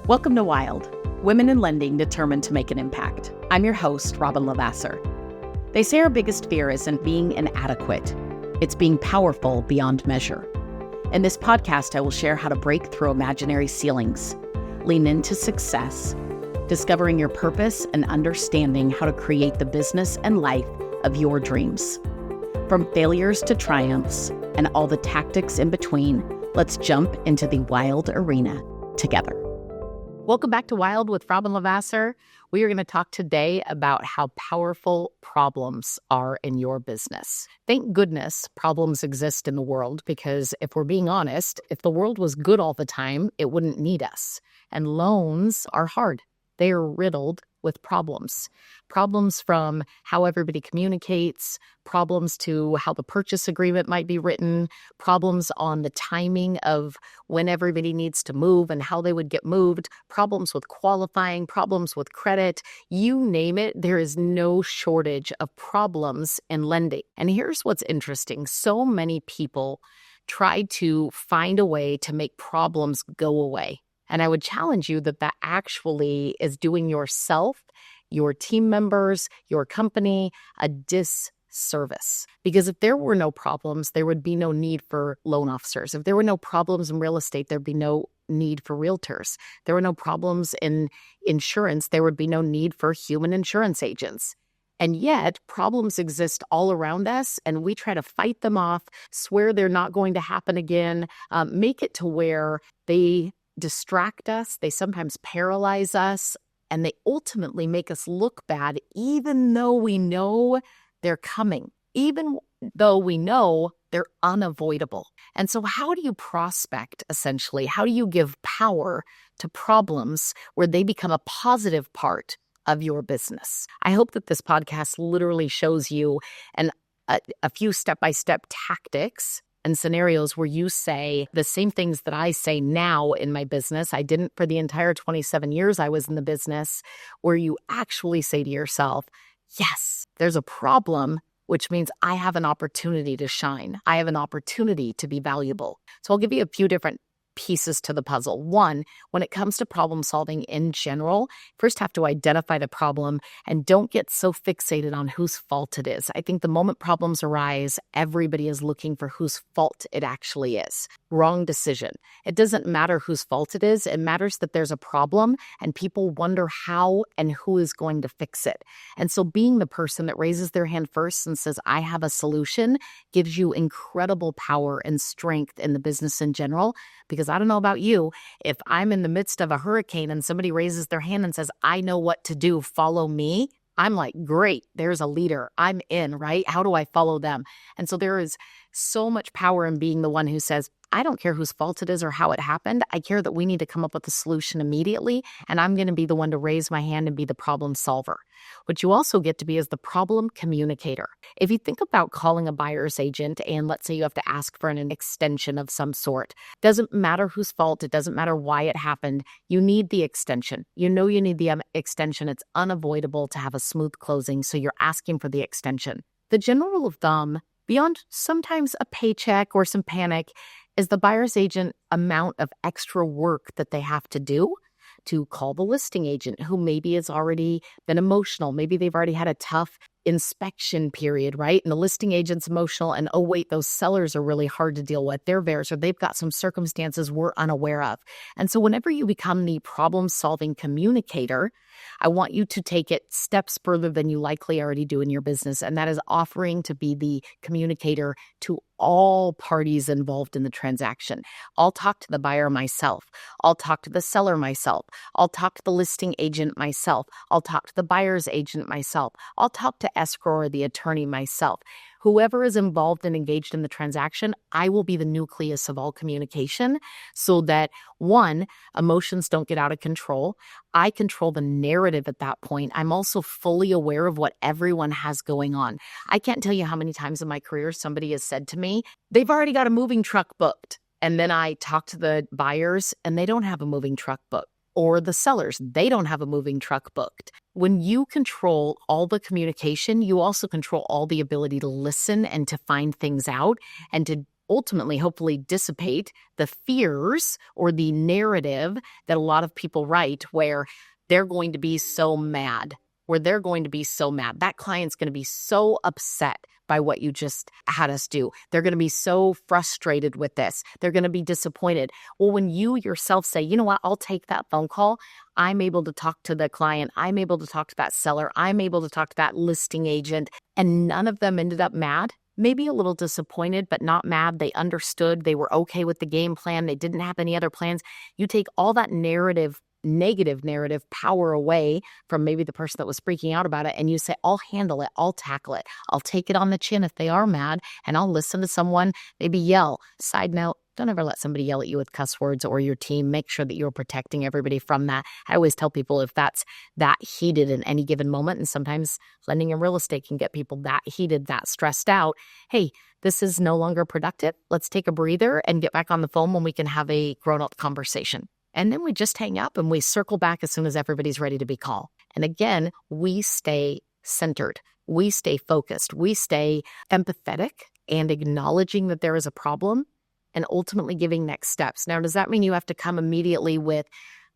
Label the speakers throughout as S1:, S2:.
S1: Welcome to Wild, Women in Lending Determined to Make an Impact. I'm your host, Robyn LaVassaur. They say our biggest fear isn't being inadequate. It's being powerful beyond measure. In this podcast, I will share how to break through imaginary ceilings, lean into success, discovering your purpose, and understanding how to create the business and life of your dreams. From failures to triumphs and all the tactics in between, let's jump into the wild arena together. Welcome back to Wild with Robyn LaVassaur. We are going to talk today about how powerful problems are in your business. Thank goodness problems exist in the world, because if we're being honest, if the world was good all the time, it wouldn't need us. And loans are hard. They are riddled with problems. Problems from how everybody communicates, problems to how the purchase agreement might be written, problems on the timing of when everybody needs to move and how they would get moved, problems with qualifying, problems with credit, you name it, there is no shortage of problems in lending. And here's what's interesting. So many people try to find a way to make problems go away. And I would challenge you that actually is doing yourself, your team members, your company a disservice. Because if there were no problems, there would be no need for loan officers. If there were no problems in real estate, there'd be no need for realtors. There were no problems in insurance, there would be no need for human insurance agents. And yet, problems exist all around us, and we try to fight them off, swear they're not going to happen again, make it to where they distract us, they sometimes paralyze us, and they ultimately make us look bad, even though we know they're coming, even though we know they're unavoidable. And so how do you prospect, essentially? How do you give power to problems where they become a positive part of your business? I hope that this podcast literally shows you a few step-by-step tactics and scenarios where you say the same things that I say now in my business. I didn't for the entire 27 years I was in the business, where you actually say to yourself, yes, there's a problem, which means I have an opportunity to shine. I have an opportunity to be valuable. So I'll give you a few different pieces to the puzzle. One, when it comes to problem solving in general, first have to identify the problem and don't get so fixated on whose fault it is. I think the moment problems arise, everybody is looking for whose fault it actually is. Wrong decision. It doesn't matter whose fault it is. It matters that there's a problem and people wonder how and who is going to fix it. And so being the person that raises their hand first and says, I have a solution, gives you incredible power and strength in the business in general. Because I don't know about you, if I'm in the midst of a hurricane and somebody raises their hand and says, I know what to do, follow me, I'm like, great, there's a leader. I'm in, right? How do I follow them? And so there is so much power in being the one who says, I don't care whose fault it is or how it happened. I care that we need to come up with a solution immediately, and I'm going to be the one to raise my hand and be the problem solver. What you also get to be is the problem communicator. If you think about calling a buyer's agent, and let's say you have to ask for an extension of some sort, doesn't matter whose fault, it doesn't matter why it happened, you need the extension. You know you need the extension. It's unavoidable to have a smooth closing, so you're asking for the extension. The general rule of thumb, beyond sometimes a paycheck or some panic, is the buyer's agent amount of extra work that they have to do to call the listing agent, who maybe has already been emotional. Maybe they've already had a tough inspection period, right? And the listing agent's emotional, and oh wait, those sellers are really hard to deal with. They're theirs, or they've got some circumstances we're unaware of. And so whenever you become the problem-solving communicator, I want you to take it steps further than you likely already do in your business, and that is offering to be the communicator to all parties involved in the transaction. I'll talk to the buyer myself. I'll talk to the seller myself. I'll talk to the listing agent myself. I'll talk to the buyer's agent myself. I'll talk to escrow or the attorney myself. Whoever is involved and engaged in the transaction, I will be the nucleus of all communication, so that, one, emotions don't get out of control. I control the narrative at that point. I'm also fully aware of what everyone has going on. I can't tell you how many times in my career somebody has said to me, they've already got a moving truck booked. And then I talk to the buyers and they don't have a moving truck booked. Or the sellers, they don't have a moving truck booked. When you control all the communication, you also control all the ability to listen and to find things out and to ultimately, hopefully dissipate the fears or the narrative that a lot of people write where they're going to be so mad, That client's going to be so upset by what you just had us do. They're going to be so frustrated with this. They're going to be disappointed. Well, when you yourself say, you know what, I'll take that phone call. I'm able to talk to the client. I'm able to talk to that seller. I'm able to talk to that listing agent. And none of them ended up mad. Maybe a little disappointed, but not mad. They understood. They were okay with the game plan. They didn't have any other plans. You take all that negative narrative power away from maybe the person that was freaking out about it. And you say, I'll handle it. I'll tackle it. I'll take it on the chin if they are mad, and I'll listen to someone maybe yell. Side note, don't ever let somebody yell at you with cuss words or your team. Make sure that you're protecting everybody from that. I always tell people if that's that heated in any given moment, and sometimes lending in real estate can get people that heated, that stressed out. Hey, this is no longer productive. Let's take a breather and get back on the phone when we can have a grown-up conversation. And then we just hang up and we circle back as soon as everybody's ready to be called. And again, we stay centered. We stay focused. We stay empathetic and acknowledging that there is a problem and ultimately giving next steps. Now, does that mean you have to come immediately with,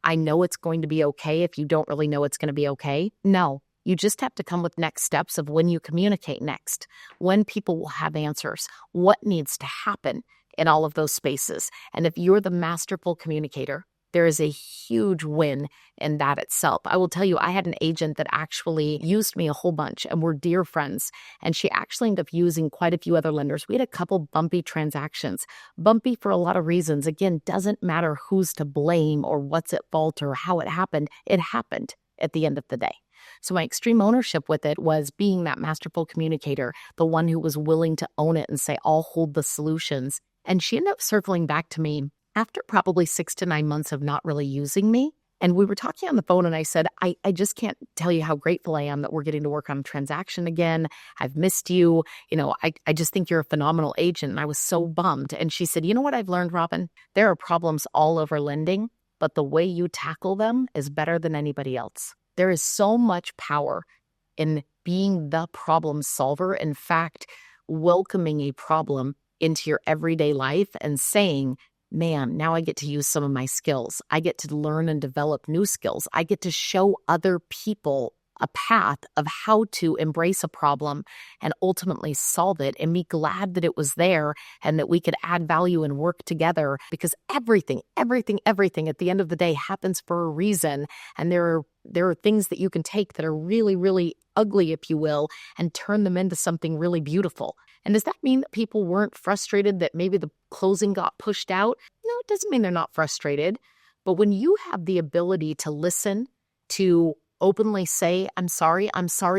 S1: I know it's going to be okay if you don't really know it's going to be okay? No. You just have to come with next steps of when you communicate next, when people will have answers, what needs to happen in all of those spaces. And if you're the masterful communicator, there is a huge win in that itself. I will tell you, I had an agent that actually used me a whole bunch and we're dear friends. And she actually ended up using quite a few other lenders. We had a couple bumpy transactions. Bumpy for a lot of reasons. Again, doesn't matter who's to blame or what's at fault or how it happened. It happened at the end of the day. So my extreme ownership with it was being that masterful communicator, the one who was willing to own it and say, I'll hold the solutions. And she ended up circling back to me after probably 6 to 9 months of not really using me. And we were talking on the phone and I said, I just can't tell you how grateful I am that we're getting to work on a transaction again. I've missed you. I just think you're a phenomenal agent. And I was so bummed. And she said, you know what I've learned, Robyn? There are problems all over lending, but the way you tackle them is better than anybody else. There is so much power in being the problem solver. In fact, welcoming a problem into your everyday life and saying, man, now I get to use some of my skills. I get to learn and develop new skills. I get to show other people a path of how to embrace a problem and ultimately solve it and be glad that it was there and that we could add value and work together, because everything at the end of the day happens for a reason. And there are things that you can take that are really, really ugly, if you will, and turn them into something really beautiful. And does that mean that people weren't frustrated that maybe the closing got pushed out? No, it doesn't mean they're not frustrated. But when you have the ability to listen, to openly say, I'm sorry,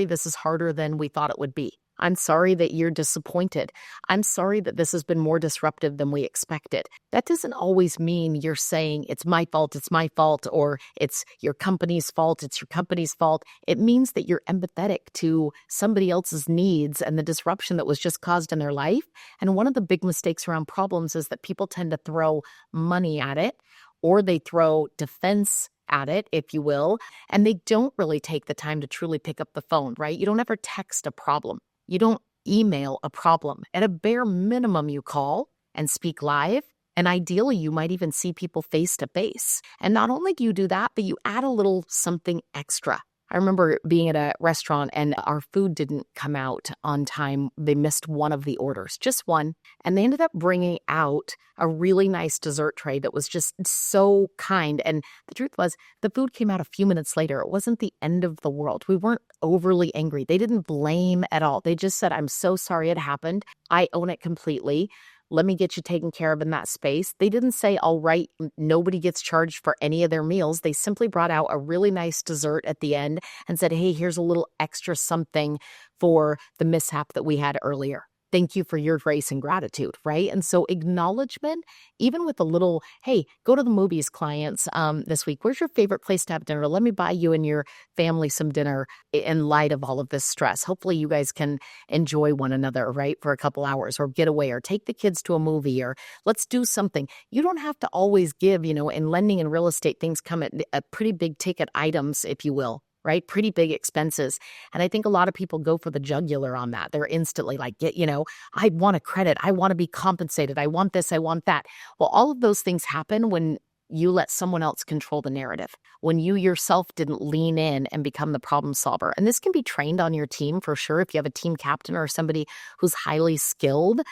S1: this is harder than we thought it would be. I'm sorry that you're disappointed. I'm sorry that this has been more disruptive than we expected. That doesn't always mean you're saying it's my fault, or it's your company's fault, it's your company's fault. It means that you're empathetic to somebody else's needs and the disruption that was just caused in their life. And one of the big mistakes around problems is that people tend to throw money at it, or they throw defense at it, if you will, and they don't really take the time to truly pick up the phone, right? You don't ever text a problem. You don't email a problem. At a bare minimum, you call and speak live. And ideally, you might even see people face to face. And not only do you do that, but you add a little something extra. I remember being at a restaurant and our food didn't come out on time. They missed one of the orders, just one. And they ended up bringing out a really nice dessert tray that was just so kind. And the truth was, the food came out a few minutes later. It wasn't the end of the world. We weren't overly angry. They didn't blame at all. They just said, I'm so sorry it happened. I own it completely. Let me get you taken care of in that space. They didn't say, all right, nobody gets charged for any of their meals. They simply brought out a really nice dessert at the end and said, hey, here's a little extra something for the mishap that we had earlier. Thank you for your grace and gratitude, right? And so acknowledgement, even with a little, hey, go to the movies, clients, this week. Where's your favorite place to have dinner? Let me buy you and your family some dinner in light of all of this stress. Hopefully you guys can enjoy one another, right, for a couple hours, or get away, or take the kids to a movie, or let's do something. You don't have to always give, in lending and real estate, things come at pretty big ticket items, if you will. right? Pretty big expenses. And I think a lot of people go for the jugular on that. They're instantly like, I want a credit. I want to be compensated. I want this. I want that. Well, all of those things happen when you let someone else control the narrative, when you yourself didn't lean in and become the problem solver. And this can be trained on your team for sure if you have a team captain or somebody who's highly skilled.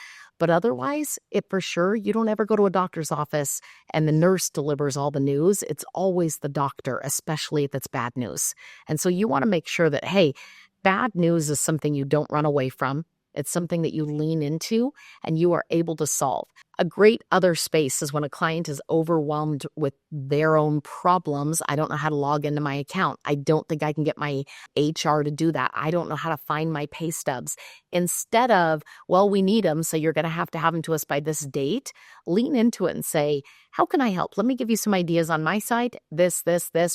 S1: But otherwise, for sure, you don't ever go to a doctor's office and the nurse delivers all the news. It's always the doctor, especially if it's bad news. And so you want to make sure that, hey, bad news is something you don't run away from. It's something that you lean into and you are able to solve. A great other space is when a client is overwhelmed with their own problems. I don't know how to log into my account. I don't think I can get my HR to do that. I don't know how to find my pay stubs. Instead of, well, we need them, so you're going to have them to us by this date, lean into it and say, how can I help? Let me give you some ideas on my side, this,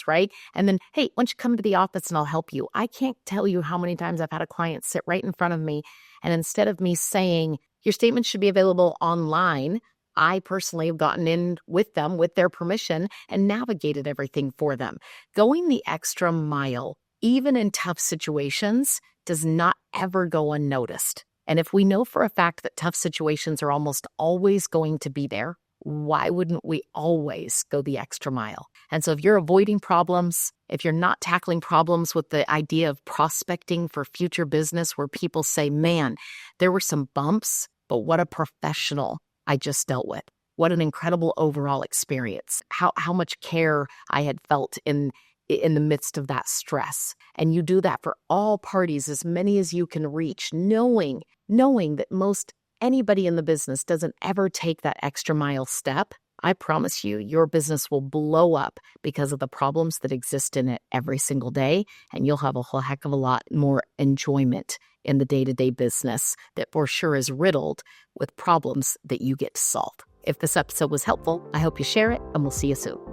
S1: right? And then, hey, why don't you come to the office and I'll help you. I can't tell you how many times I've had a client sit right in front of me, and instead of me saying, your statement should be available online, I personally have gotten in with them with their permission and navigated everything for them. Going the extra mile, even in tough situations, does not ever go unnoticed. And if we know for a fact that tough situations are almost always going to be there, why wouldn't we always go the extra mile? And so if you're avoiding problems, if you're not tackling problems with the idea of prospecting for future business where people say, man, there were some bumps, but what a professional I just dealt with. What an incredible overall experience. How much care I had felt in the midst of that stress. And you do that for all parties, as many as you can reach, knowing that most anybody in the business doesn't ever take that extra mile step. I promise you, your business will blow up because of the problems that exist in it every single day, and you'll have a whole heck of a lot more enjoyment in the day-to-day business that for sure is riddled with problems that you get to solve. If this episode was helpful, I hope you share it, and we'll see you soon.